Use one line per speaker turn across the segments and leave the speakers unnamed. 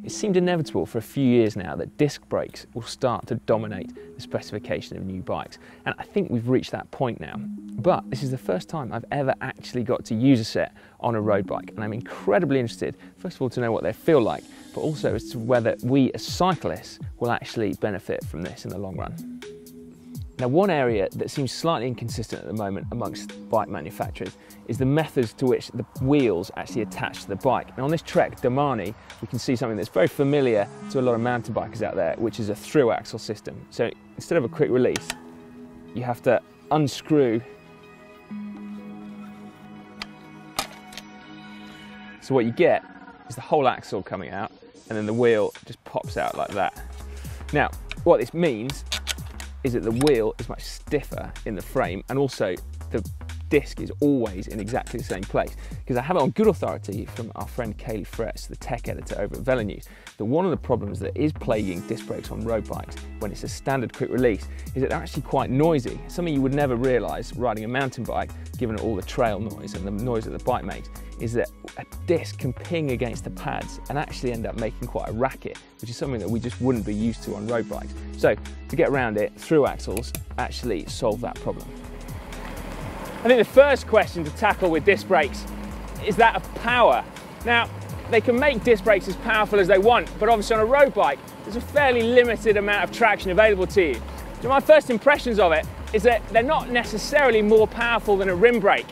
It seemed inevitable for a few years now that disc brakes will start to dominate the specification of new bikes, and I think we've reached that point now. But this is the first time I've ever actually got to use a set on a road bike, and I'm incredibly interested, first of all, to know what they feel like, but also as to whether we as cyclists will actually benefit from this in the long run. Now, one area that seems slightly inconsistent at the moment amongst bike manufacturers is the methods to which the wheels actually attach to the bike. Now, on this Trek Domani, we can see something that's very familiar to a lot of mountain bikers out there, which is a through axle system. So instead of a quick release, you have to unscrew. So what you get is the whole axle coming out, and then the wheel just pops out like that. Now, what this means is that the wheel is much stiffer in the frame, and also the disc is always in exactly the same place. Because I have it on good authority from our friend Kaylee Fretz, the tech editor over at VeloNews, that one of the problems that is plaguing disc brakes on road bikes when it's a standard quick release is that they're actually quite noisy. Something you would never realise riding a mountain bike, given all the trail noise and the noise that the bike makes, is that a disc can ping against the pads and actually end up making quite a racket, which is something that we just wouldn't be used to on road bikes. So to get around it, through axles actually solve that problem. I think the first question to tackle with disc brakes is that of power. Now, they can make disc brakes as powerful as they want, but obviously on a road bike, there's a fairly limited amount of traction available to you. So my first impressions of it is that they're not necessarily more powerful than a rim brake.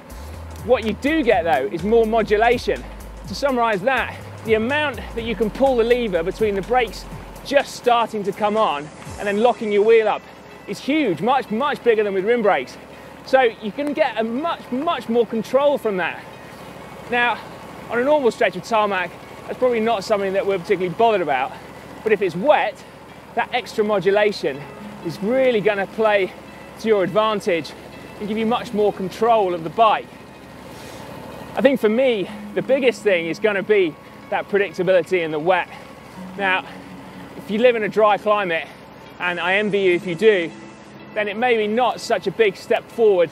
What you do get though is more modulation. To summarise that, the amount that you can pull the lever between the brakes just starting to come on and then locking your wheel up is huge, much bigger than with rim brakes. So you can get a much more control from that. Now, on a normal stretch of tarmac, that's probably not something that we're particularly bothered about, but if it's wet, that extra modulation is really going to play to your advantage and give you much more control of the bike. I think for me, the biggest thing is going to be that predictability in the wet. Now, if you live in a dry climate, and I envy you if you do, then it may be not such a big step forward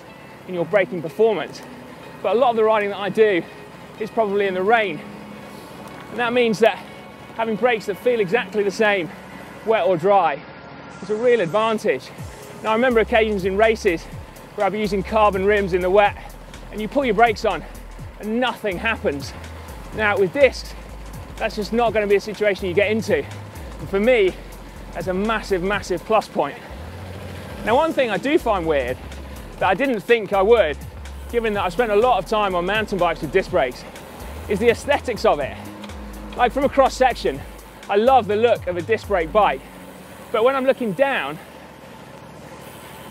in your braking performance. But a lot of the riding that I do is probably in the rain. And that means that having brakes that feel exactly the same, wet or dry, is a real advantage. Now, I remember occasions in races where I'll be using carbon rims in the wet, and you pull your brakes on and nothing happens. Now, with discs, that's just not going to be a situation you get into. And for me, that's a massive plus point. Now, one thing I do find weird that I didn't think I would, given that I've spent a lot of time on mountain bikes with disc brakes, is the aesthetics of it. Like from a cross section, I love the look of a disc brake bike, but when I'm looking down,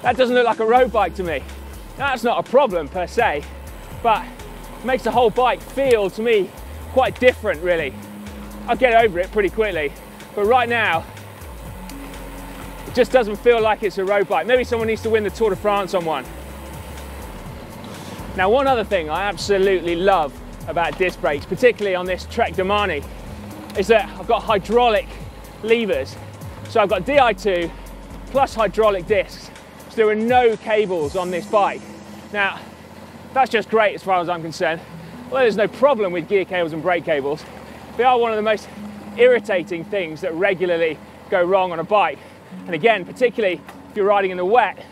that doesn't look like a road bike to me. Now, that's not a problem per se, but it makes the whole bike feel to me quite different, really. I'll get over it pretty quickly, but right now, it just doesn't feel like it's a road bike. Maybe someone needs to win the Tour de France on one. Now, one other thing I absolutely love about disc brakes, particularly on this Trek Domani, is that I've got hydraulic levers. So I've got Di2 plus hydraulic discs. So there are no cables on this bike. Now, that's just great as far as I'm concerned. Although there's no problem with gear cables and brake cables, they are one of the most irritating things that regularly go wrong on a bike. And again, particularly if you're riding in the wet,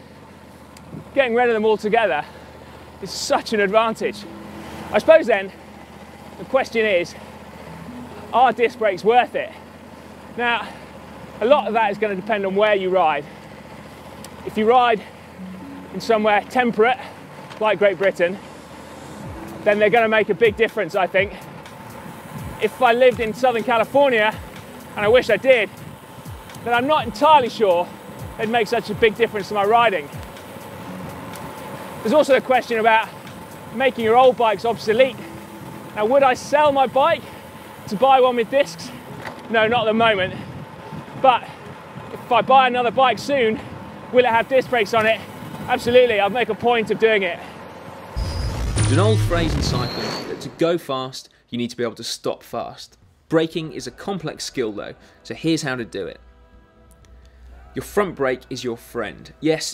getting rid of them altogether is such an advantage. I suppose then, the question is, are disc brakes worth it? Now, a lot of that is going to depend on where you ride. If you ride in somewhere temperate, like Great Britain, then they're going to make a big difference, I think. If I lived in Southern California, and I wish I did, then I'm not entirely sure it'd make such a big difference to my riding. There's also a question about making your old bikes obsolete. Now, would I sell my bike to buy one with discs? No, not at the moment. But if I buy another bike soon, will it have disc brakes on it? Absolutely, I'll make a point of doing it.
There's an old phrase in cycling that to go fast, you need to be able to stop fast. Braking is a complex skill though, so here's how to do it. Your front brake is your friend. Yes,